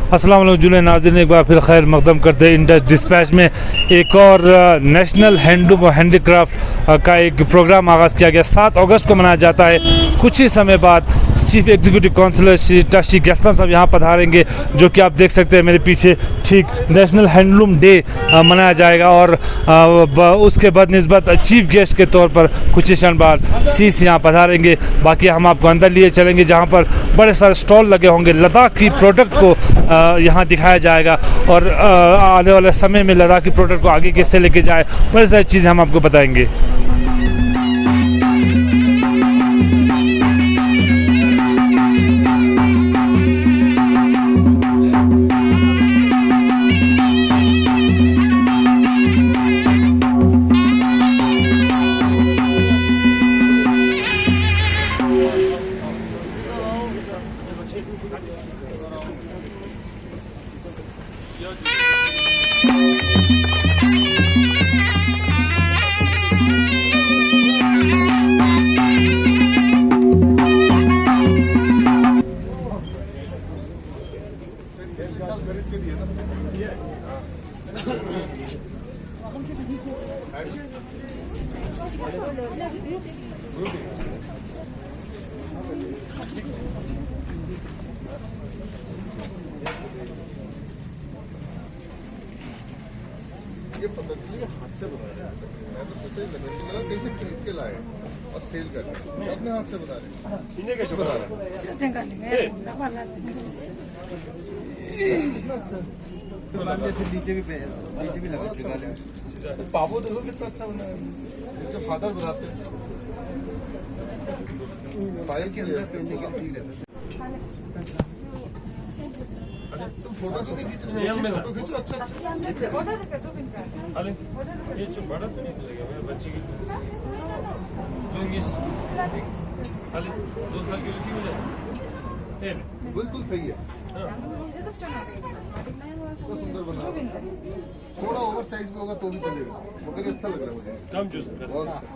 अस्सलाम वालेकुम जुले नाज़रीन, एक बार फिर खैर मकदम करते हैं इंडस डिस्पैच में एक और नेशनल हैंडलूम और हैंडीक्राफ्ट का एक प्रोग्राम आगाज़ किया गया। 7 अगस्त को मनाया जाता है। कुछ ही समय बाद chief executive councillor Shri Tashi गैफ्ता साहब यहाँ पधारेंगे, जो कि आप देख सकते हैं मेरे पीछे। ठीक नेशनल हैंडलूम डे मनाया जाएगा और उसके बदनिस्बत चीफ गेस्ट के तौर पर कुछ ही क्षण बाद सीस यहाँ पधारेंगे। बाकी हम आपको अंदर लिए चलेंगे जहाँ पर बड़े सारे स्टॉल लगे होंगे। लद्दाख की प्रोडक्ट को यहाँ दिखाया जाएगा और आने वाले समय में लद्दाख की प्रोडक्ट को आगे कैसे लेके जाए, बड़ी सारी चीज़ें हम आपको बताएंगे। ये पता चली हाथ से बना रहे हैं। मैं तो सोचा ही लगा कहीं से खरीद के लाए और सेल कर रहे हैं। अपने हाथ से बना रहे हैं। इन्हें कैसे बना रहे हैं? कितना अच्छा। नीचे भी लगा के पापो देखो कितना अच्छा बना है। जिसके फादर बनाते हैं। साइज के अंदर फोटो से खींचो अच्छा अरे ये जो बड़ा तो नहीं लगेगा मेरे बच्चे की खाली 2 साल की बच्ची हो जाए। बिल्कुल सही है। तो सुंदर बना, थोड़ा ओवर साइज भी होगा तो भी चलेगा, मगर अच्छा लग रहा है मुझे। कम चूज बहुत अच्छा।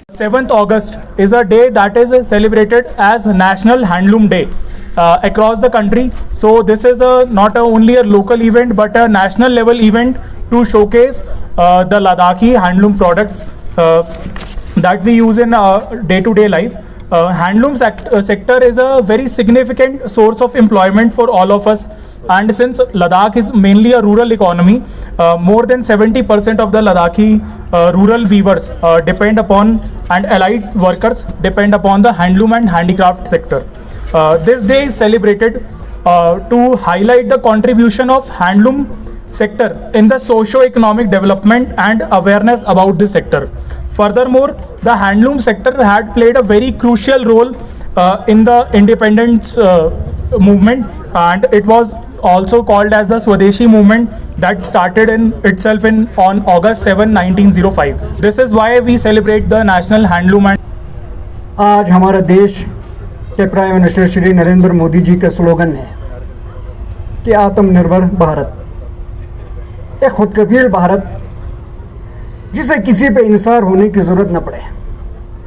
Seventh August is a day that is celebrated as National Handloom Day across the country. So this is not only a local event but a national level event to showcase the Ladakhi handloom products that we use in day-to-day life. Handloom sector is a very significant source of employment for all of us, and since Ladakh is mainly a rural economy, more than 70% of the Ladakhi rural weavers depend upon, and allied workers depend upon the handloom and handicraft sector. This day is celebrated to highlight the contribution of handloom sector in the socio-economic development and awareness about this sector. Furthermore, the handloom sector had played a very crucial role in the independence movement, and it was also called as the Swadeshi movement that started on August 7, 1905. This is why we celebrate the National Handloom and आज हमारा देश के prime minister Shri Narendra Modi ji का slogan है कि आत्मनिर्भर भारत, एक खुदकफील भारत जिसे किसी पे इंसार होने की ज़रूरत न पड़े,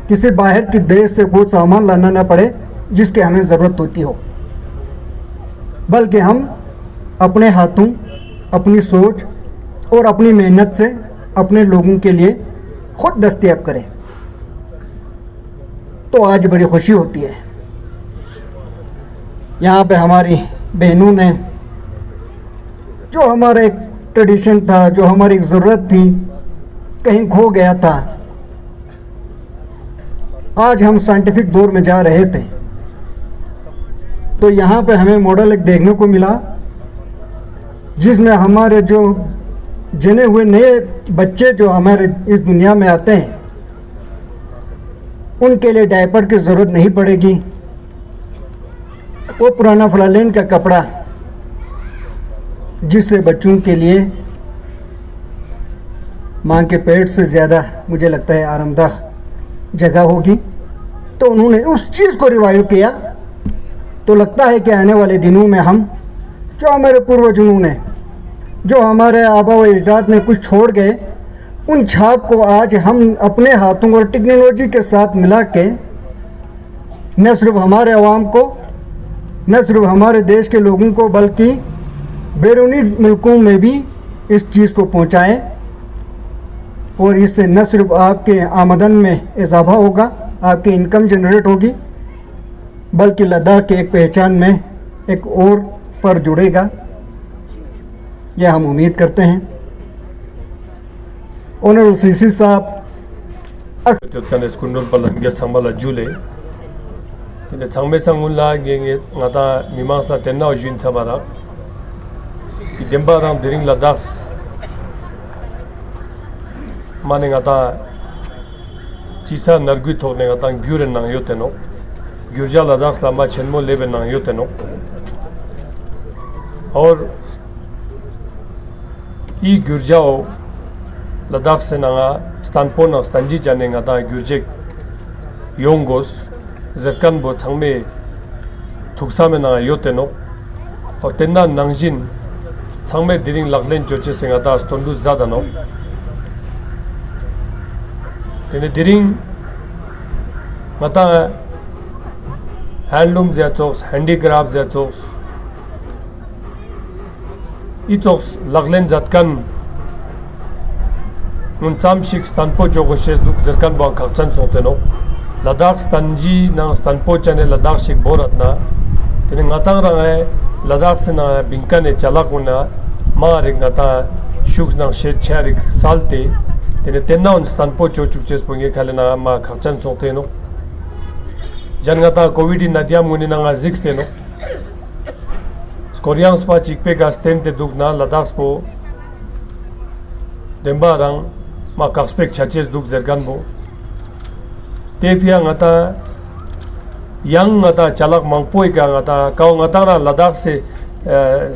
किसी बाहर के देश से कोई सामान लाना न पड़े जिसकी हमें ज़रूरत होती हो, बल्कि हम अपने हाथों, अपनी सोच और अपनी मेहनत से अपने लोगों के लिए खुद दस्तयाब करें। तो आज बड़ी खुशी होती है यहाँ पे हमारी बहनों ने, जो हमारा एक ट्रेडिशन था, जो हमारी एक ज़रूरत थी, कहीं खो गया था, आज हम साइंटिफिक दौर में जा रहे थे तो यहाँ पे हमें मॉडल एक देखने को मिला जिसमें हमारे जो जने हुए नए बच्चे जो हमारे इस दुनिया में आते हैं उनके लिए डायपर की ज़रूरत नहीं पड़ेगी। वो पुराना फलालेन का कपड़ा जिससे बच्चों के लिए माँ के पेट से ज़्यादा मुझे लगता है आरामदाह जगह होगी, तो उन्होंने उस चीज़ को रिवाइव किया। तो लगता है कि आने वाले दिनों में हम, जो हमारे पूर्वजों ने जो हमारे आबा व अजदाद ने कुछ छोड़ गए, उन छाप को आज हम अपने हाथों और टेक्नोलॉजी के साथ मिला के न सिर्फ हमारे अवाम को, न सिर्फ हमारे देश के लोगों को, बल्कि बैरूनी मुल्कों में भी इस चीज़ को पहुंचाएं। और इससे न सिर्फ आपके आमदन में इजाफा होगा, आपकी इनकम जनरेट होगी, बल्कि लद्दाख की एक पहचान में एक और पर जुड़ेगा, यह हम उम्मीद करते हैं। ऑनरेबल सीसी साहब Kan skundul palang sambala jule. Kita changme changunla genge ngata mimangsla tenna ojin chamara. Idemba ram diring Ladakh. Mane ngata chisa nargui thokne ngata gyuren nang yoteno. Gyurja Ladakh lama chenmo leben nang yoteno. और ई गुर्जाओ लद्दाख से नंगा स्तानपोन और स्तानजी जाने ngata gyurjek yongos zerkan bo changme thuksa me na yoteno और tenna nangjin changme diring laklen choche se ngata stondu zadano tene diring ngata handloom ja chokes handicraft ja chokes इचोक्स लगलेन जतकन उन चामशिक स्तनपो जोगोशेस दुक zircon बा खचन सोतेनो लद्दाख स्तनजी ना स्तनपो चने लद्दाख शिक बोरतना तेने ngataang रंगे लद्दाख से ना बिंकने चलाकुना मारे ngata शुक्स ना शेट छारिक सालते तेने तेना उन स्तनपो चोचुकचेस पुंगे खालेना मा खचन सोतेनो जनगता कोविड नदिया मुनि ना जिक्स तेनो Korean spa chikpe ga stem te dugna Ladakh po demba rang ma kakspek chaches dug zergan bo tefia ngata yang ngata chalak mangpoi ka ngata kaw ngata ra Ladakh se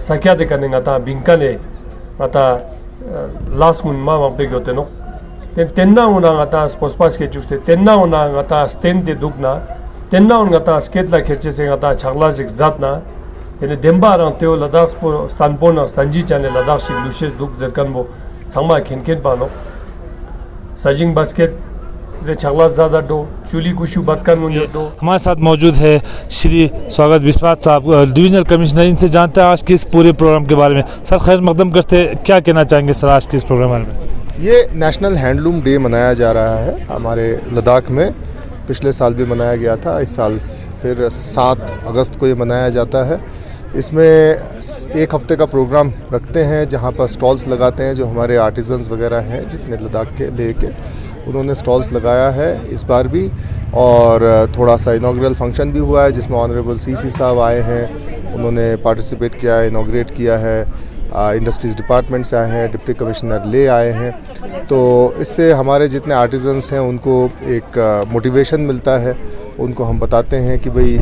sakya de kan ngata binkane ngata last mun ma mangpe goteno tenna una ngata spospas ke chukste tenna una ngata stem te dugna tenna un ngata sketla kherche se ngata chagla jik zatna तेने देम्बा रंग तेओ लद्दाख पो स्तानपोन स्तानजी चाने लद्दाख शिक लुशेस दुक zircon बो छंगमा खेनखेन पानो सजिंग basket रे छगला ज़्यादा दो चुली कुशु बतकन मुझे दो। हमारे साथ मौजूद है श्री स्वागत बिस्वास साहब, डिविजनल कमिश्नर। इनसे जानते हैं आज के इस पूरे प्रोग्राम के बारे में। सर खैर मकदम करते, क्या कहना चाहेंगे सर आज के इस प्रोग्राम में? ये नेशनल हैंडलूम डे मनाया जा रहा है हमारे लद्दाख में। पिछले साल भी मनाया गया था, इस साल फिर 7 अगस्त को ये मनाया जाता है। इसमें एक हफ्ते का प्रोग्राम रखते हैं जहाँ पर स्टॉल्स लगाते हैं, जो हमारे आर्टिजन्स वगैरह हैं जितने लद्दाख के लेके उन्होंने स्टॉल्स लगाया है इस बार भी। और थोड़ा सा इनॉग्रेल फंक्शन भी हुआ है जिसमें ऑनरेबल सीसी साहब आए हैं, उन्होंने पार्टिसिपेट किया है, इनॉग्रेट किया है। इंडस्ट्रीज़ डिपार्टमेंट से आए हैं, डिप्टी कमिश्नर ले आए हैं। तो इससे हमारे जितने आर्टिजन्स हैं उनको एक मोटिवेशन मिलता है। उनको हम बताते हैं कि भाई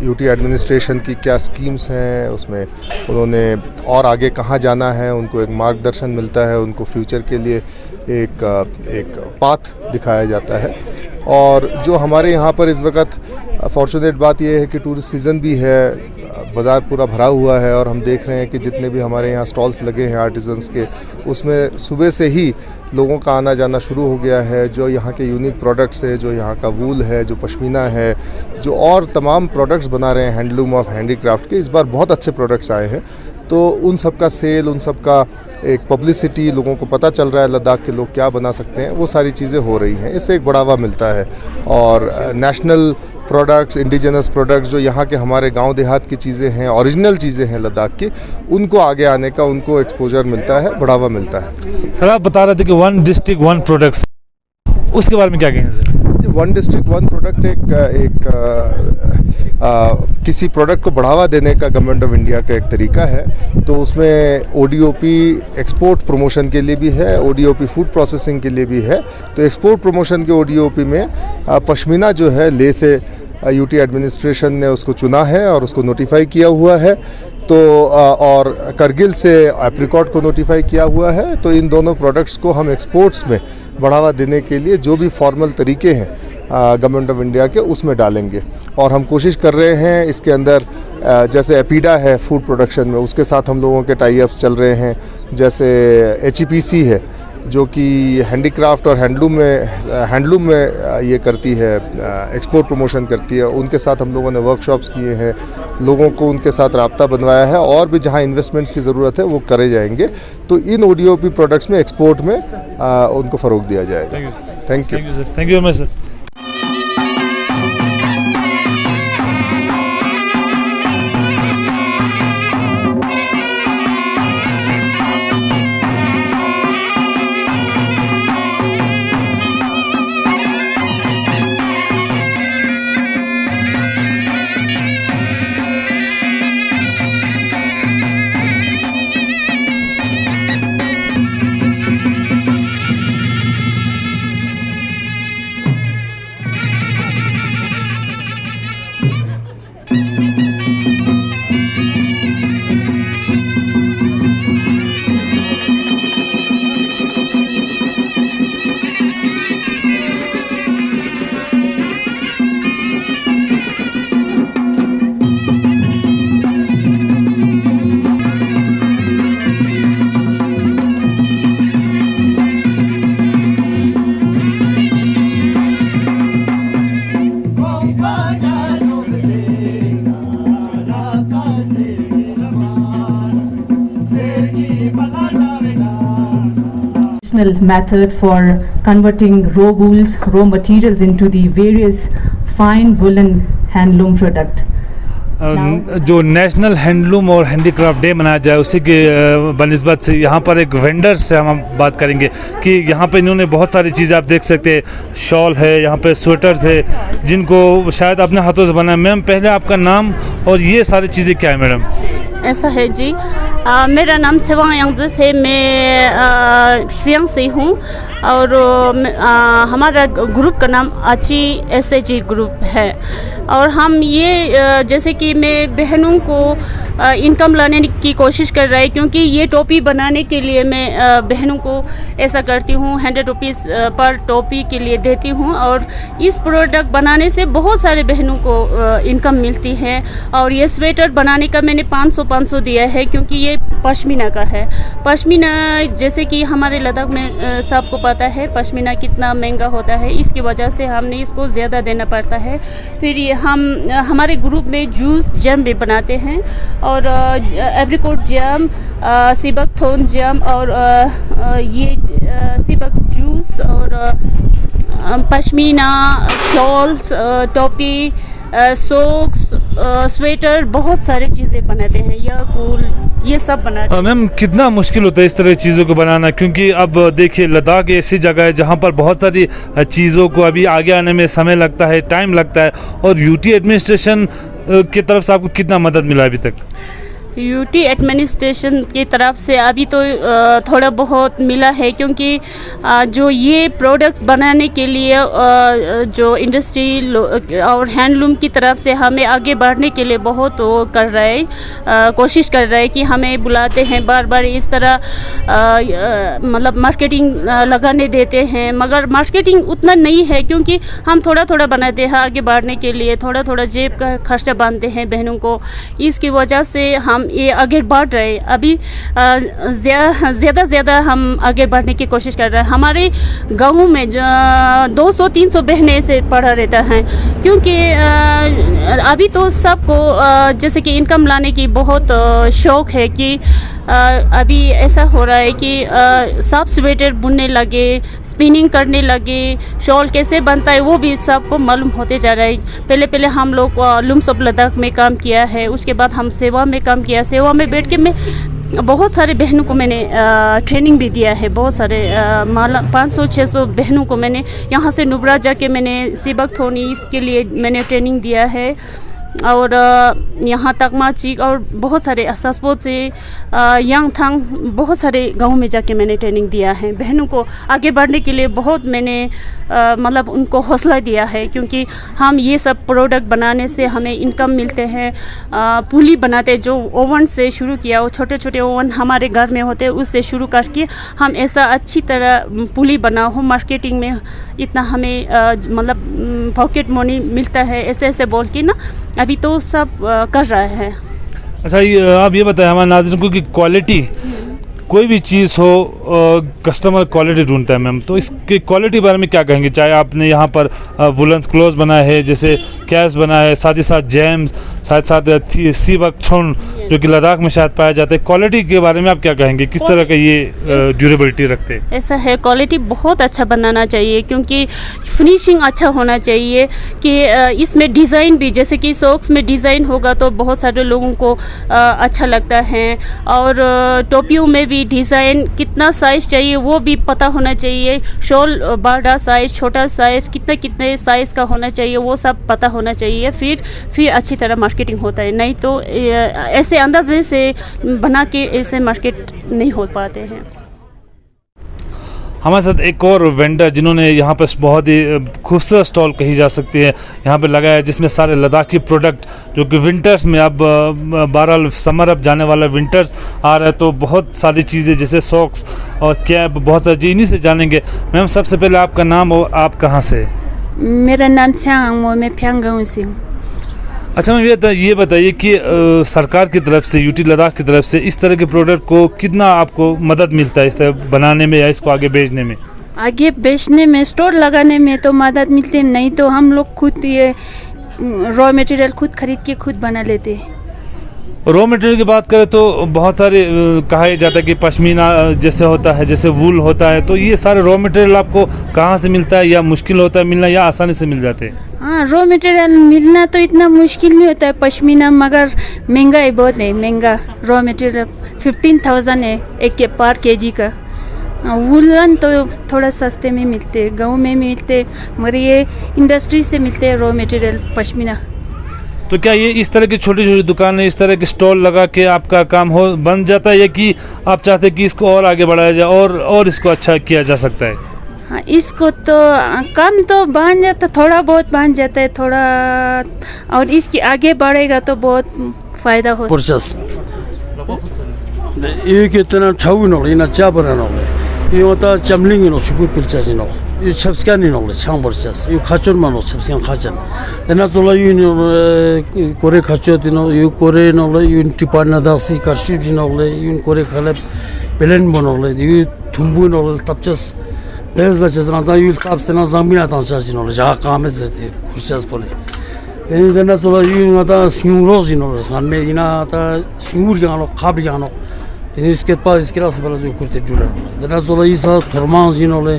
यूटी एडमिनिस्ट्रेशन की क्या स्कीम्स हैं, उसमें उन्होंने और आगे कहाँ जाना है, उनको एक मार्गदर्शन मिलता है, उनको फ्यूचर के लिए एक पाथ दिखाया जाता है। और जो हमारे यहाँ पर इस वक्त फॉर्चुनेट बात यह है कि टूरिस्ट सीज़न भी है, बाज़ार पूरा भरा हुआ है और हम देख रहे हैं कि जितने भी हमारे यहाँ स्टॉल्स लगे हैं आर्टिजन्स के, उसमें सुबह से ही लोगों का आना जाना शुरू हो गया है। जो यहाँ के यूनिक प्रोडक्ट्स है, जो यहाँ का वूल है, जो पश्मीना है, जो और तमाम प्रोडक्ट्स बना रहे हैं हैंडलूम और हैंडीक्राफ्ट के, इस बार बहुत अच्छे प्रोडक्ट्स आए हैं। तो उन सब का सेल, उन सब का एक पब्लिसिटी, लोगों को पता चल रहा है लद्दाख के लोग क्या बना सकते हैं, वो सारी चीज़ें हो रही हैं। इससे एक बढ़ावा मिलता है। और नेशनल प्रोडक्ट्स, इंडिजिनस प्रोडक्ट्स, जो यहाँ के हमारे गांव देहात की चीज़ें हैं, ओरिजिनल चीज़ें हैं लद्दाख की, उनको आगे आने का उनको एक्सपोजर मिलता है, बढ़ावा मिलता है। सर आप बता रहे थे कि 1 डिस्ट्रिक्ट 1 प्रोडक्ट्स, उसके बारे में क्या कहेंगे सर? 1 डिस्ट्रिक्ट 1 प्रोडक्ट किसी प्रोडक्ट को बढ़ावा देने का गवर्नमेंट ऑफ इंडिया का एक तरीका है। तो उसमें ओडीओपी एक्सपोर्ट प्रमोशन के लिए भी है, ओडीओपी फूड प्रोसेसिंग के लिए भी है। तो एक्सपोर्ट प्रमोशन के ओडीओपी में पश्मीना जो है ले से यूटी एडमिनिस्ट्रेशन ने उसको चुना है और उसको नोटिफाई किया हुआ है। तो और करगिल से एप्रिकॉट को नोटिफाई किया हुआ है। तो इन दोनों प्रोडक्ट्स को हम एक्सपोर्ट्स में बढ़ावा देने के लिए जो भी फॉर्मल तरीके हैं गवर्नमेंट ऑफ इंडिया के उसमें डालेंगे। और हम कोशिश कर रहे हैं इसके अंदर जैसे एपीडा है फूड प्रोडक्शन में, उसके साथ हम लोगों के टाई अप्स चल रहे हैं। जैसे एचईपीसी है जो कि हैंडीक्राफ्ट और हैंडलूम में ये करती है, एक्सपोर्ट प्रमोशन करती है, उनके साथ हम लोगों ने वर्कशॉप्स किए हैं, लोगों को उनके साथ राब्ता बनवाया है। और भी जहां इन्वेस्टमेंट्स की ज़रूरत है वो करे जाएंगे। तो इन ओडीओपी प्रोडक्ट्स में एक्सपोर्ट में उनको फ़रोग दिया जाएगा। Thank you sir, thank you very much sir. Method for converting raw wools, raw materials into the various fine woolen handloom product. जो नेशनल हैंडलूम और हैंडीक्राफ्ट डे मनाया जाए उसी के बनिस्बत से यहाँ पर एक वेंडर से हम बात करेंगे कि यहाँ पे इन्होंने बहुत सारी चीज़ें आप देख सकते हैं, शॉल है, यहाँ पे स्वेटर्स है जिनको शायद अपने हाथों से बनाया। मैम पहले आपका नाम और ये सारी चीज़ें क्या है मैडम? ऐसा है जी, मेरा नाम सेवांग यांगजिस है, मैं फियांग से हूँ और हमारा ग्रुप का नाम आची एसएजी ग्रुप है। और हम ये जैसे कि मैं बहनों को इनकम लाने की कोशिश कर रहा है, क्योंकि ये टोपी बनाने के लिए मैं बहनों को ऐसा करती हूँ 100 रुपीज़ पर टोपी के लिए देती हूँ। और इस प्रोडक्ट बनाने से बहुत सारे बहनों को इनकम मिलती है। और ये स्वेटर बनाने का मैंने 500 दिया है, क्योंकि ये पश्मीना का है। पश्मीना जैसे कि हमारे लद्दाख में सबको पता है पश्मीना कितना महंगा होता है, इसकी वजह से हमने इसको ज़्यादा देना पड़ता है। फिर ये हम हमारे ग्रुप में जूस जैम भी बनाते हैं और एप्रिकॉट जैम, सिबक थोन जैम और ये सिबक जूस और पश्मीना शॉल्स, टोपी, सोक्स, स्वेटर, बहुत सारी चीज़ें बनाते हैं, याकूल, ये सब बनाते हैं। मैम कितना मुश्किल होता है इस तरह की चीज़ों को बनाना, क्योंकि अब देखिए लद्दाख ऐसी जगह है जहाँ पर बहुत सारी चीज़ों को अभी आगे आने में समय लगता है, टाइम लगता है। और यूटी एडमिनिस्ट्रेशन की तरफ से आपको कितना मदद मिला अभी तक? यूटी एडमिनिस्ट्रेशन की तरफ से अभी तो थोड़ा बहुत मिला है, क्योंकि जो ये प्रोडक्ट्स बनाने के लिए जो इंडस्ट्री और हैंडलूम की तरफ से हमें आगे बढ़ने के लिए बहुत वो कर रहा है, कोशिश कर रहा है कि हमें बुलाते हैं बार बार, इस तरह मतलब मार्केटिंग लगाने देते हैं। मगर मार्केटिंग उतना नहीं है, क्योंकि हम थोड़ा थोड़ा बनाते हैं आगे बढ़ने के लिए, थोड़ा थोड़ा जेब का खर्चा बांधते हैं बहनों को। इसकी वजह से हम ये आगे बढ़ रहे हैं। अभी ज़्यादा हम आगे बढ़ने की कोशिश कर रहे हैं। हमारे गाँव में 200-300 बहनें ऐसे पढ़ा रहता है, क्योंकि अभी तो सबको जैसे कि इनकम लाने की बहुत शौक़ है कि अभी ऐसा हो रहा है कि सब स्वेटर बुनने लगे, स्पिनिंग करने लगे, शॉल कैसे बनता है वो भी सबको मालूम होते जा रहा है। पहले हम लोग लुम्स ऑफ लद्दाख में काम किया है, उसके बाद हम सेवा में काम किया। सेवा में बैठ के मैं बहुत सारे बहनों को मैंने ट्रेनिंग भी दिया है, बहुत सारे 500-600 बहनों को मैंने यहाँ से नुब्रा जाके मैंने सिबक थोनी इसके लिए मैंने ट्रेनिंग दिया है। और यहाँ तकमा चीक और बहुत सारे ससपोत से यांगथांग बहुत सारे गाँव में जाके मैंने ट्रेनिंग दिया है। बहनों को आगे बढ़ने के लिए बहुत मैंने मतलब उनको हौसला दिया है, क्योंकि हम ये सब प्रोडक्ट बनाने से हमें इनकम मिलते हैं। पुली बनाते जो ओवन से शुरू किया, वो छोटे छोटे ओवन हमारे घर में होते, उससे शुरू करके हम ऐसा अच्छी तरह पुली बना हो, मार्केटिंग में इतना हमें मतलब पॉकेट मनी मिलता है, ऐसे ऐसे बोल के ना अभी तो सब कर रहा है। अच्छा, आप ये बताएं हमारे नाज़रीन को कि क्वालिटी कोई भी चीज़ हो, कस्टमर क्वालिटी ढूंढता है मैम, तो इसकी क्वालिटी बारे में क्या कहेंगे? चाहे आपने यहाँ पर वुलन क्लोथ बनाए है, जैसे कैप्स बनाए है, साथ ही साथ जैम्स, साथ साथ सी वर्क थ्रोन जो कि लद्दाख में शायद पाया जाता है, क्वालिटी के बारे में आप क्या कहेंगे? किस तरह का ये ड्यूरेबिलिटी रखते हैं? ऐसा है, क्वालिटी बहुत अच्छा बनाना चाहिए, क्योंकि फिनिशिंग अच्छा होना चाहिए कि इसमें डिज़ाइन भी, जैसे कि सॉक्स में डिज़ाइन होगा तो बहुत सारे लोगों को अच्छा लगता है, और टोपियों में भी डिज़ाइन कितना साइज़ चाहिए वो भी पता होना चाहिए। शॉल बड़ा साइज़, छोटा साइज़, कितने साइज़ का होना चाहिए वो सब पता होना चाहिए, फिर अच्छी तरह मार्केटिंग होता है। नहीं तो ऐसे अंदाजे से बना के ऐसे मार्केट नहीं हो पाते हैं। हमारे साथ एक और वेंडर जिन्होंने यहाँ पर बहुत ही खूबसूरत स्टॉल कही जा सकती है यहाँ पे लगाया है, जिसमें सारे लद्दाखी प्रोडक्ट जो कि विंटर्स में अब बहरहाल समर अब जाने वाला विंटर्स आ रहा है, तो बहुत सारी चीज़ें जैसे सॉक्स और कैप, बहुत सारी चीज़ इन्हीं से जानेंगे। मैम, सबसे पहले आपका नाम और आप कहाँ से? मेरा नाम छांग, मैं फ्यांग गाँव से हूँ। अच्छा मैम, ये बताइए कि सरकार की तरफ से, यूटी लद्दाख की तरफ से इस तरह के प्रोडक्ट को कितना आपको मदद मिलता है इस तरह बनाने में या इसको आगे बेचने में? आगे बेचने में, स्टोर लगाने में तो मदद मिलती है, नहीं तो हम लोग खुद ये रॉ मटेरियल खुद खरीद के खुद बना लेते हैं। रॉ मटेरियल की बात करें तो बहुत सारे कहा जाता है कि पश्मीना जैसे होता है, जैसे वूल होता है, तो ये सारे रॉ मटेरियल आपको कहाँ से मिलता है, या मुश्किल होता है मिलना या आसानी से मिल जाते हैं? हाँ, रॉ मटेरियल मिलना तो इतना मुश्किल नहीं होता है पश्मीना, मगर महंगा है, बहुत है महंगा। रॉ मटेरियल 15,000 है एक के पर केजी का। वूलन तो थोड़ा सस्ते में मिलते हैं, गाँव में मिलते, मगर ये इंडस्ट्री से मिलते हैं रॉ मटेरियल पश्मीना। तो क्या ये इस तरह की छोटी छोटी दुकानें, इस तरह के स्टॉल लगा के आपका काम हो बन जाता है, या कि आप चाहते हैं कि इसको और आगे बढ़ाया जाए और इसको अच्छा किया जा सकता है? हाँ, इसको तो काम तो बन जाता, थोड़ा बहुत बन जाता है थोड़ा, और इसके आगे बढ़ेगा तो बहुत फ़ायदा होता है। ये कितना ठाऊ न ले, ना चाबर न ले, ये होता चमलिंग न सुपुर पिलचा जी न, ये छप्सका नहीं न ले, छांग बरचास, ये खाचर मानो छप्सियां खाचन, ना तो ला ये कोरे खाचर दिन, ये कोरे न ले, ये टिपा न दासी कार्शिप जी न ले, ये कोरे खाले पेलन बनो ले, ये थुम्बु न ले, तबचस बेज़ लचज़ना था, ये ताप से ना ज़मीना था चाची न ले, जहाँ काम है ज़रूरी खुशास बोले, तेरे ना तो ला ये ना था सिंगरों जी न ले, सामने ये ना था सिंगुर जानो, खाब जानो, इसके पास इसके रास्ते पर जो कुछ जुड़ा है, ना तो ये सब थर्मास जी न ले,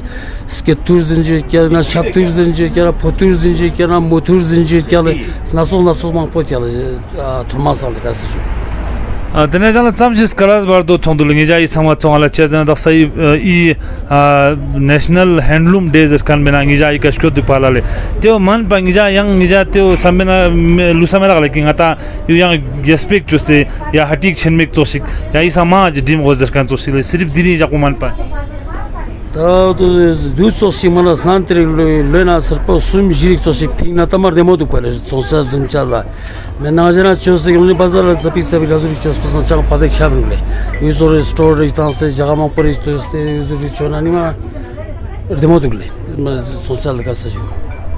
इसके टूर ज़िंजीर क्या ना शब्दूर ज़िंजीर क्या ना फोटूर ज़िंजीर क्या ना मोटूर ज़िंजीर क्या ले, नासों मांग पोत क्या ले थर्मास आले कैसे जो Dene jana tam jiz karaz bardo tondulungi ja isama tsongala chezena da sai I National Handloom Days kan benangi ja ikashko dupalale teo man pangija yang nija teo samena lusamela lekin ata yang gespek chose ya hatik chenmek tosik ya isama dim gozer kan tosile sirf dini ja kuman pa तो दूसरों से मना स्नांतरी लेना सरपंच सुम जिरिक तो से पिना तमार देमो तो पहले सोचा तुम चला मैं ना जाना चोस के उन्हें बाजार सभी सभी लाजुरी चोस पसंद चांग पादेक शामिल ले यूज़र स्टोर इतना से जगह में पर इस तो यूज़र चोना नहीं मार देमो तो ले मैं सोचा लगा सजू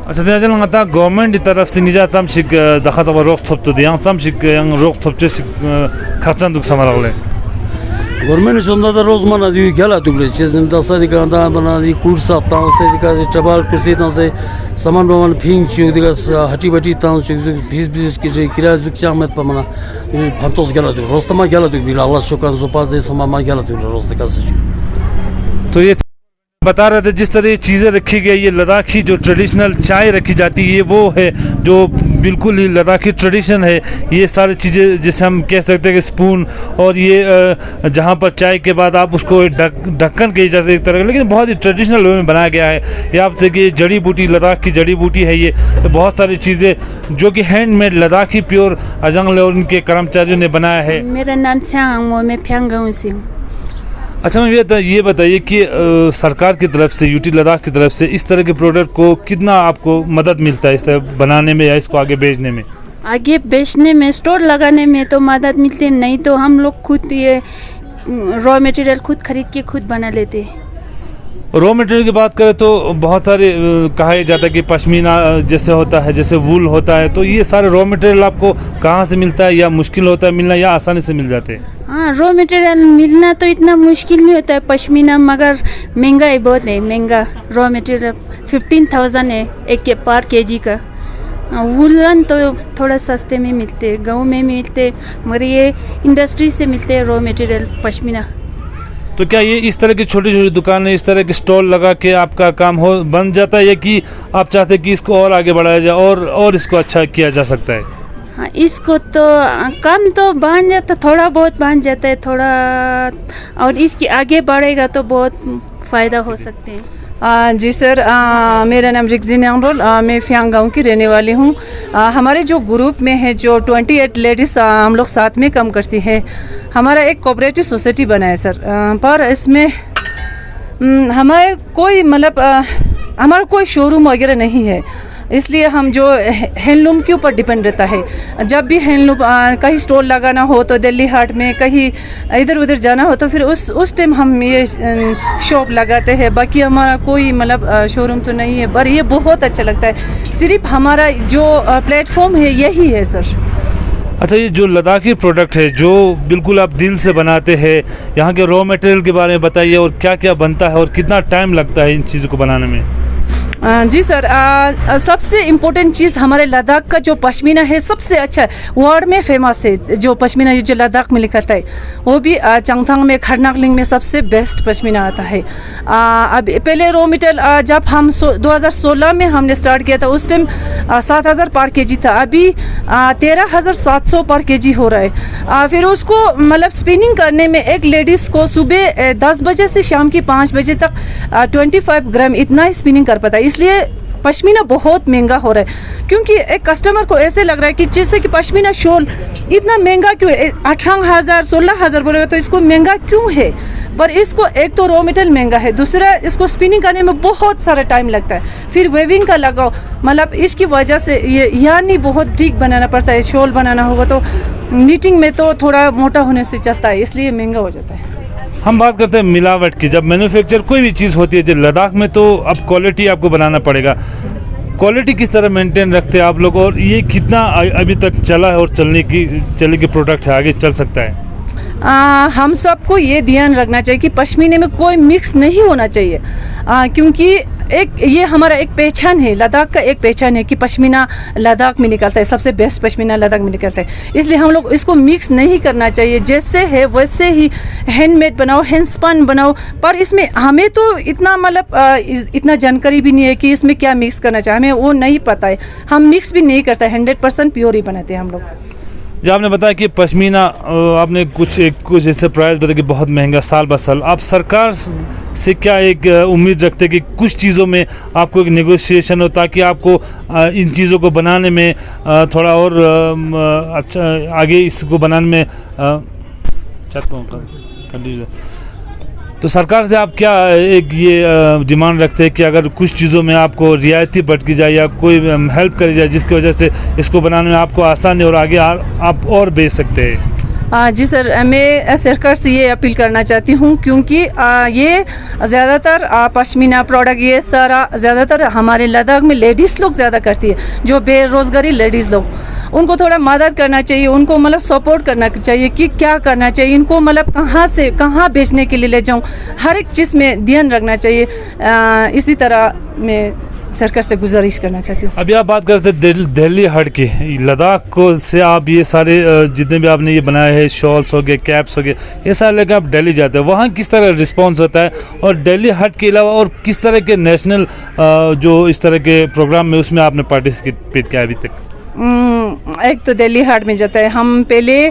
अच्छा देना चलो आता गवर्नमेंट की तरफ से निजा तम शिक दखा तब रोक थोप तो दिया तम शिक yang रोक थोप चेस खर्चन दुख समारा ले government sonunda da rozmana diyor gel atıklı çizim da sadika da bana di kursa tan sadika çabal kursi tan se saman baman pinç diga hati bati tan biz ki kirazuk çahmet pamana pantos gel atıklı rostama gel atıklı Allah şokan zopaz de samama gel atıklı rozdika saçı तो ये बता रहे थे जिस तरह ये चीज़ें रखी गई, ये लद्दाखी जो ट्रेडिशनल चाय रखी जाती है, ये वो है जो बिल्कुल ही लद्दाखी ट्रेडिशन है। ये सारी चीज़ें जिसे हम कह सकते हैं कि स्पून, और ये जहाँ पर चाय के बाद आप उसको ढक्कन कही जा सकती एक तरह का, लेकिन बहुत ही ट्रेडिशनल वे में बनाया गया है। ये आपसे कि जड़ी बूटी, लद्दाख की जड़ी बूटी है ये, बहुत सारी चीज़ें जो कि हैंडमेड लद्दाखी प्योर अजंगल और उनके कर्मचारियों ने बनाया है। मेरा नाम छांग, मैं फ्यांग गाँव से हूँ। अच्छा मैम ये बताइए कि सरकार की तरफ से, यूटी लद्दाख की तरफ से इस तरह के प्रोडक्ट को कितना आपको मदद मिलता है इस तरह बनाने में या इसको आगे बेचने में? आगे बेचने में, स्टोर लगाने में तो मदद मिलती है, नहीं तो हम लोग खुद ये रॉ मटेरियल खुद खरीद के खुद बना लेते हैं। रॉ मटेरियल की बात करें तो बहुत सारे कहा जाता है कि पश्मीना जैसे होता है, जैसे वूल होता है, तो ये सारे रॉ मटेरियल आपको कहाँ से मिलता है, या मुश्किल होता है मिलना या आसानी से मिल जाते हैं? हाँ, रॉ मटेरियल मिलना तो इतना मुश्किल नहीं होता है पश्मीना, मगर महंगा ही बहुत है, महंगा रॉ मटेरियल 15,000 है एक के पर केजी का। वूलन तो थोड़ा सस्ते में मिलते हैं, गाँव में मिलते, मगर ये इंडस्ट्री से मिलते हैं रॉ मटेरियल पश्मीना। तो क्या ये इस तरह की छोटी छोटी दुकानें, इस तरह के स्टॉल लगा के आपका काम हो बन जाता है, या कि आप चाहते हैं कि इसको और आगे बढ़ाया जाए और इसको अच्छा किया जा सकता है? हाँ, इसको तो काम तो बन जाता, थोड़ा बहुत बन जाता है थोड़ा, और इसके आगे बढ़ेगा तो बहुत फ़ायदा हो सकते हैं। जी सर, मेरा नाम रिक्जिन यांगरोल, मैं फ्यांग गाँव की रहने वाली हूँ। हमारे जो ग्रुप में है जो 28 लेडीज़ हम लोग साथ में काम करती है। हमारा एक कोऑपरेटिव सोसाइटी बना है सर, पर इसमें हमारे कोई हमारा कोई शोरूम वगैरह नहीं है, इसलिए हम जो हैंडलूम के ऊपर डिपेंड रहता है। जब भी हैंडलूम कहीं स्टॉल लगाना हो तो दिल्ली हाट में कहीं इधर उधर जाना हो तो फिर उस टाइम हम ये शॉप लगाते हैं। बाकी हमारा कोई शोरूम तो नहीं है, पर ये बहुत अच्छा लगता है। सिर्फ हमारा जो प्लेटफॉर्म है यही है सर। अच्छा, ये जो लद्दाखी प्रोडक्ट है जो बिल्कुल आप दिल से बनाते हैं, यहाँ के रॉ मटेरियल के बारे में बताइए, और क्या क्या बनता है और कितना टाइम लगता है इन चीज़ों को बनाने में? जी सर, सबसे इम्पोर्टेंट चीज़ हमारे लद्दाख का जो पश्मीना है सबसे अच्छा वर्ल्ड में फेमस है। जो पश्मीना जो लद्दाख में निकलता है वो भी चंगथांग में, खरनाकलिंग में सबसे बेस्ट पश्मीना आता है। अब पहले रॉ मटेरियल जब हम 2016 में हमने स्टार्ट किया था उस टाइम 7,000 पर केजी था, अभी 13,700 पर केजी हो रहा है। फिर उसको स्पिनिंग करने में एक लेडीज़ को सुबह 10 बजे से शाम की 5 बजे तक 25 ग्राम इतना ही स्पिनिंग कर पाता है। इसलिए पश्मीना बहुत महंगा हो रहा है, क्योंकि एक कस्टमर को ऐसे लग रहा है कि जैसे कि पश्मीना शॉल इतना महंगा क्यों है, 18,000 16,000 बोलेगा तो इसको महंगा क्यों है। पर इसको एक तो रॉ मटेरियल महंगा है, दूसरा इसको स्पिनिंग करने में बहुत सारा टाइम लगता है, फिर वेविंग का लगाओ, इसकी वजह से ये यानी बहुत ठीक बनाना पड़ता है। शॉल बनाना होगा तो नीटिंग में तो थोड़ा मोटा होने से चलता है, इसलिए महंगा हो जाता है। हम बात करते हैं मिलावट की। जब मैन्युफैक्चर कोई भी चीज़ होती है जो लद्दाख में, तो अब क्वालिटी आपको बनाना पड़ेगा। क्वालिटी किस तरह मेंटेन रखते हैं आप लोग, और ये कितना अभी तक चला है और चलने की प्रोडक्ट है, आगे चल सकता है? हम सबको ये ध्यान रखना चाहिए कि पश्मीने में कोई मिक्स नहीं होना चाहिए, क्योंकि ये हमारा एक पहचान है, लद्दाख का एक पहचान है कि पश्मीना लद्दाख में निकलता है, सबसे बेस्ट पश्मीना लद्दाख में निकलता है। इसलिए हम लोग इसको मिक्स नहीं करना चाहिए, जैसे है वैसे ही हैंडमेड बनाओ, हैंडस्पन बनाओ। पर इसमें हमें तो इतना इतना जानकारी भी नहीं है कि इसमें क्या मिक्स करना चाहिए, हमें वो नहीं पता है। हम मिक्स भी नहीं करते, 100% प्योर ही बनाते हैं हम लोग। जब आपने बताया कि पश्मीना, आपने कुछ ऐसे प्राइस बताया कि बहुत महंगा साल ब साल, आप सरकार से क्या एक उम्मीद रखते हैं कि कुछ चीज़ों में आपको एक नेगोशिएशन हो, ताकि आपको इन चीज़ों को बनाने में थोड़ा और अच्छा आगे इसको बनाने में चाहता हूँ कर लीजिए। तो सरकार से आप क्या एक ये डिमांड रखते हैं कि अगर कुछ चीज़ों में आपको रियायती बट की जाए या कोई हेल्प करी जाए, जिसकी वजह से इसको बनाने में आपको आसानी और आगे आप और बेच सकते हैं? जी सर, मैं सरकार से ये अपील करना चाहती हूँ, क्योंकि ये ज़्यादातर पश्मीना प्रोडक्ट ये सारा ज़्यादातर हमारे लद्दाख में लेडीज़ लोग ज़्यादा करती है, जो बेरोज़गारी लेडीज़ लोग, उनको थोड़ा मदद करना चाहिए, उनको सपोर्ट करना चाहिए कि क्या करना चाहिए, इनको कहाँ से कहाँ बेचने के लिए ले जाऊँ, हर एक चीज़ में ध्यान रखना चाहिए। इसी तरह मैं सरकार से गुजारिश करना चाहती हूँ। अभी आप बात करते हैं दिल्ली हट की, लद्दाख को से आप ये सारे जितने भी आपने ये बनाए हैं, शॉल्स हो गए, कैप्स हो गए, ये सारे लेकर आप दिल्ली जाते हैं, वहाँ किस तरह रिस्पांस होता है? और दिल्ली हट के अलावा और किस तरह के नेशनल जो इस तरह के प्रोग्राम में उसमें आपने पार्टिसिपेट किया अभी तक? एक तो दिल्ली हाट में जाता है, हम पहले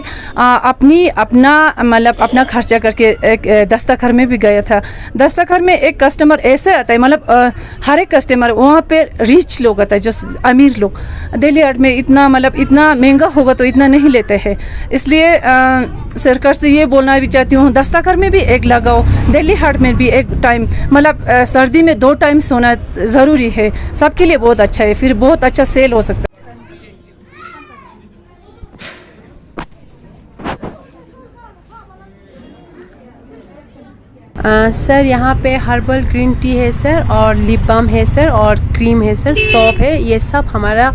अपना खर्चा करके एक दस्तखर में भी गया था। दस्तखर में एक कस्टमर ऐसे आता है, हर एक कस्टमर वहाँ पे रिच लोग आता है, जो अमीर लोग। दिल्ली हाट में इतना महंगा होगा तो इतना नहीं लेते हैं, इसलिए सरकार से ये बोलना भी चाहती हूँ, दस्तखर में भी एक लगाओ, दिल्ली हाट में भी एक टाइम, सर्दी में 2 टाइम्स होना ज़रूरी है, सबके लिए बहुत अच्छा है, फिर बहुत अच्छा सेल हो सकता है। सर यहाँ पे हर्बल ग्रीन टी है सर, और लिप बाम है सर, और क्रीम है सर, सॉप है। ये सब हमारा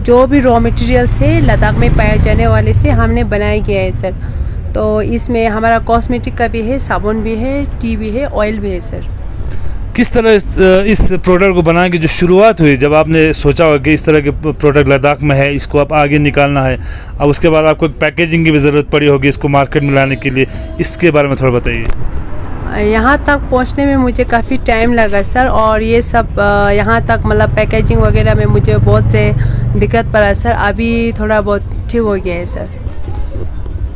जो भी रॉ मटेरियल से लद्दाख में पाए जाने वाले से हमने बनाया गया है सर। तो इसमें हमारा कॉस्मेटिक का भी है, साबुन भी है, टी भी है, ऑयल भी है सर। किस तरह इस प्रोडक्ट को बनाने की जो शुरुआत हुई, जब आपने सोचा होगा कि इस तरह के प्रोडक्ट लद्दाख में है, इसको आप आगे निकालना है, अब उसके बाद आपको पैकेजिंग की भी ज़रूरत पड़ी होगी इसको मार्केट में लाने के लिए, इसके बारे में थोड़ा बताइए। यहाँ तक पहुँचने में मुझे काफ़ी टाइम लगा सर, और ये सब यहाँ तक पैकेजिंग वगैरह में मुझे बहुत से दिक्कत पड़ा सर। अभी थोड़ा बहुत ठीक हो गया है सर।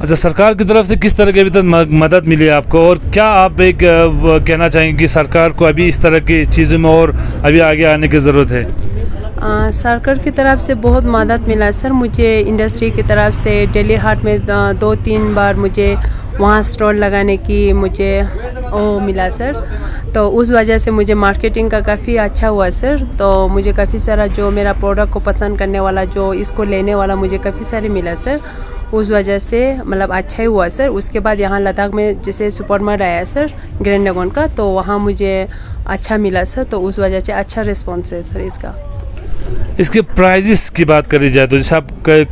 अच्छा, सरकार की तरफ से किस तरह की अभी तक मदद मिली है आपको, और क्या आप एक कहना चाहेंगे कि सरकार को अभी इस तरह की चीज़ों में और अभी आगे आने की ज़रूरत है? सरकार की तरफ से बहुत मदद मिला सर मुझे। इंडस्ट्री की तरफ से दिल्ली हाट में 2-3 बार मुझे वहाँ स्टॉल लगाने की मुझे वो मिला सर, तो उस वजह से मुझे मार्केटिंग का काफ़ी अच्छा हुआ सर। तो मुझे काफ़ी सारा जो मेरा प्रोडक्ट को पसंद करने वाला, जो इसको लेने वाला, मुझे काफ़ी सारे मिला सर। उस वजह से अच्छा ही हुआ सर। उसके बाद यहाँ लद्दाख में जैसे सुपर मार्ट आया सर ग्रैंड वागन का, तो वहाँ मुझे अच्छा मिला सर, तो उस वजह से अच्छा रिस्पॉन्स है सर इसका। इसके प्राइजेस की बात करी जाए तो जैसे आप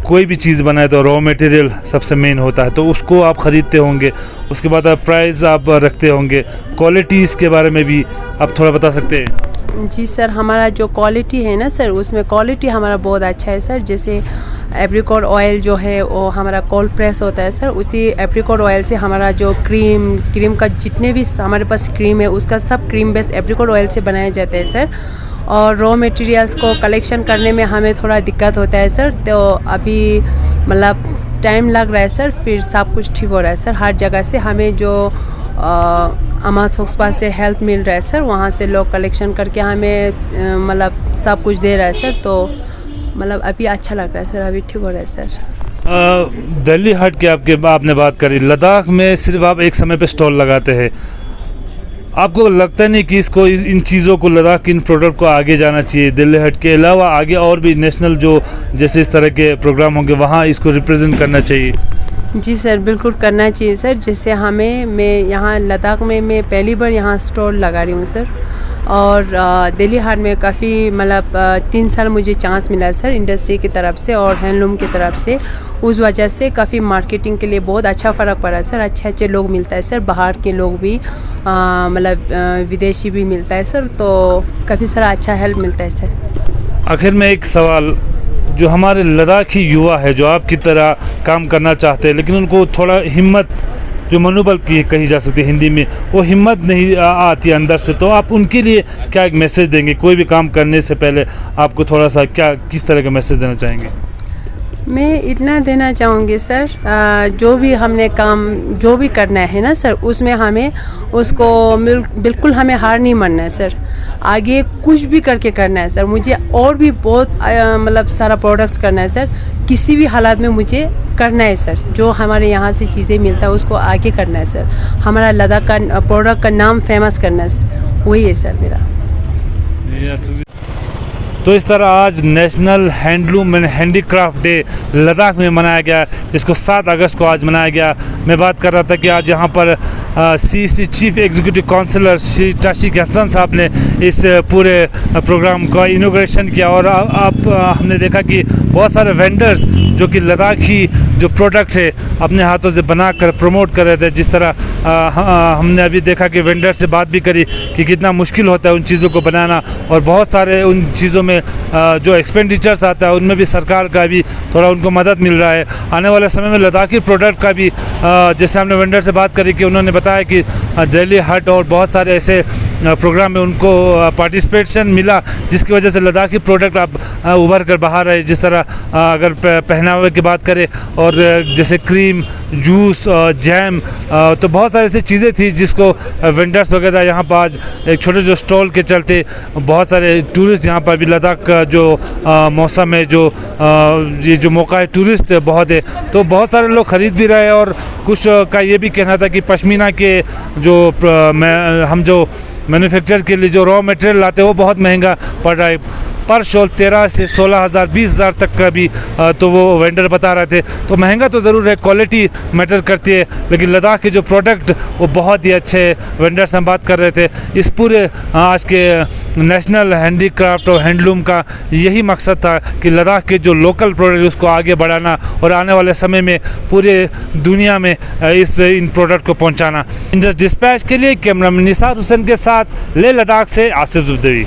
कोई भी चीज़ बनाए तो रॉ मटेरियल सबसे मेन होता है, तो उसको आप ख़रीदते होंगे, उसके बाद आप प्राइस आप रखते होंगे, क्वालिटीज़ के बारे में भी आप थोड़ा बता सकते हैं? जी सर, हमारा जो क्वालिटी है ना सर, उसमें क्वालिटी हमारा बहुत अच्छा है सर। जैसे एप्रिकॉट ऑयल जो है वो हमारा कोल्ड प्रेस होता है सर, उसी एप्रिकॉट ऑयल से हमारा जो क्रीम का जितने भी हमारे पास क्रीम है, उसका सब क्रीम बेस्ड एप्रिकॉट ऑयल से बनाया जाता है सर। और रॉ मटेरियल्स को कलेक्शन करने में हमें थोड़ा दिक्कत होता है सर, तो अभी टाइम लग रहा है सर, फिर सब कुछ ठीक हो रहा है सर। हर जगह से हमें जो अमा सोक्सपा से हेल्प मिल रहा है सर, वहाँ से लोग कलेक्शन करके हमें सब कुछ दे रहा है सर, तो अभी अच्छा लग रहा है सर, अभी ठीक हो रहा है सर। दिल्ली हट के आपने बात करी, लद्दाख में सिर्फ आप एक समय पे स्टॉल लगाते हैं, आपको लगता नहीं कि इसको इन चीज़ों को लद्दाख के इन प्रोडक्ट को आगे जाना चाहिए? दिल्ली हट के अलावा आगे और भी नेशनल जो जैसे इस तरह के प्रोग्राम होंगे वहाँ इसको रिप्रेजेंट करना चाहिए? जी सर, बिल्कुल करना चाहिए सर। जैसे मैं यहाँ लद्दाख में मैं पहली बार यहाँ स्टॉल लगा रही हूँ सर, और दिल्ली हाट में काफ़ी 3 साल मुझे चांस मिला है सर इंडस्ट्री की तरफ से और हैंडलूम की तरफ से। उस वजह से काफ़ी मार्केटिंग के लिए बहुत अच्छा फ़र्क पड़ा है सर। अच्छे लोग मिलता है सर, बाहर के लोग भी विदेशी भी मिलता है सर, तो काफ़ी सारा अच्छा हेल्प मिलता है सर। आखिर में एक सवाल, जो हमारे लद्दाखी युवा है जो आपकी तरह काम करना चाहते हैं, लेकिन उनको थोड़ा हिम्मत, जो मनोबल की कही जा सकती है हिंदी में, वो हिम्मत नहीं आती अंदर से, तो आप उनके लिए क्या एक मैसेज देंगे? कोई भी काम करने से पहले आपको थोड़ा सा किस तरह का मैसेज देना चाहेंगे? मैं इतना देना चाहूँगी सर, जो भी हमने काम जो भी करना है ना सर, उसमें हमें उसको बिल्कुल हमें हार नहीं मानना है सर। आगे कुछ भी करके करना है सर। मुझे और भी बहुत सारा प्रोडक्ट्स करना है सर, किसी भी हालात में मुझे करना है सर। जो हमारे यहाँ से चीज़ें मिलता है उसको आगे करना है सर। हमारा लद्दाख का प्रोडक्ट का नाम फेमस करना है सर, वही है सर मेरा। तो इस तरह आज national handloom and handicraft day Ladakh में मनाया गया, जिसको 7 अगस्त को आज मनाया गया। मैं बात कर रहा था कि आज यहाँ पर CEC chief executive councillor Shri Tashik Hassan sahab ने इस पूरे प्रोग्राम का इनॉग्रेशन किया, और अब हमने देखा कि बहुत सारे वेंडर्स जो कि लद्दाखी जो प्रोडक्ट है अपने हाथों से बनाकर प्रमोट कर रहे थे। जिस तरह हमने अभी देखा कि वेंडर से बात भी करी कि कितना मुश्किल होता है उन चीज़ों को बनाना, और बहुत सारे उन चीज़ों में जो एक्सपेंडिचर्स आता है उनमें भी सरकार का भी थोड़ा उनको मदद मिल रहा है। आने वाले समय में लद्दाखी प्रोडक्ट का भी जैसे हमने वेंडर से बात करी कि उन्होंने बताया कि दिल्ली हट और बहुत सारे ऐसे प्रोग्राम में उनको पार्टिसिपेशन मिला, जिसकी वजह से लद्दाखी प्रोडक्ट अब उभर कर बाहर आए। जिस तरह अगर पहनावे की बात करें और जैसे क्रीम, जूस, जैम, तो बहुत सारी ऐसी चीज़ें थी जिसको वेंडर्स वगैरह यहाँ पर आज एक छोटे जो स्टॉल के चलते बहुत सारे टूरिस्ट यहाँ पर भी लद्दाख का जो मौसम है, जो ये जो मौका है टूरिस्ट बहुत है, तो बहुत सारे लोग ख़रीद भी रहे। और कुछ का ये भी कहना था कि पश्मीना के जो हम जो मैन्युफैक्चर के लिए जो रॉ मटेरियल लाते हैं वो बहुत महंगा पड़ रहा है। पर शॉल 13 से 16,000 20,000 तक का भी तो वो वेंडर बता रहे थे। तो महंगा तो ज़रूर है, क्वालिटी मैटर करती है, लेकिन लद्दाख के जो प्रोडक्ट वो बहुत ही अच्छे वेंडर से हम बात कर रहे थे। इस पूरे आज के नेशनल हैंडीक्राफ्ट और हैंडलूम का यही मकसद था कि लद्दाख के जो लोकल प्रोडक्ट उसको आगे बढ़ाना और आने वाले समय में पूरे दुनिया में इन प्रोडक्ट को पहुँचाना। इंडस डिस्पैच के लिए कैमरामैन निसार हुसैन के साथ लेह लद्दाख से आसिफ जुबदेवी।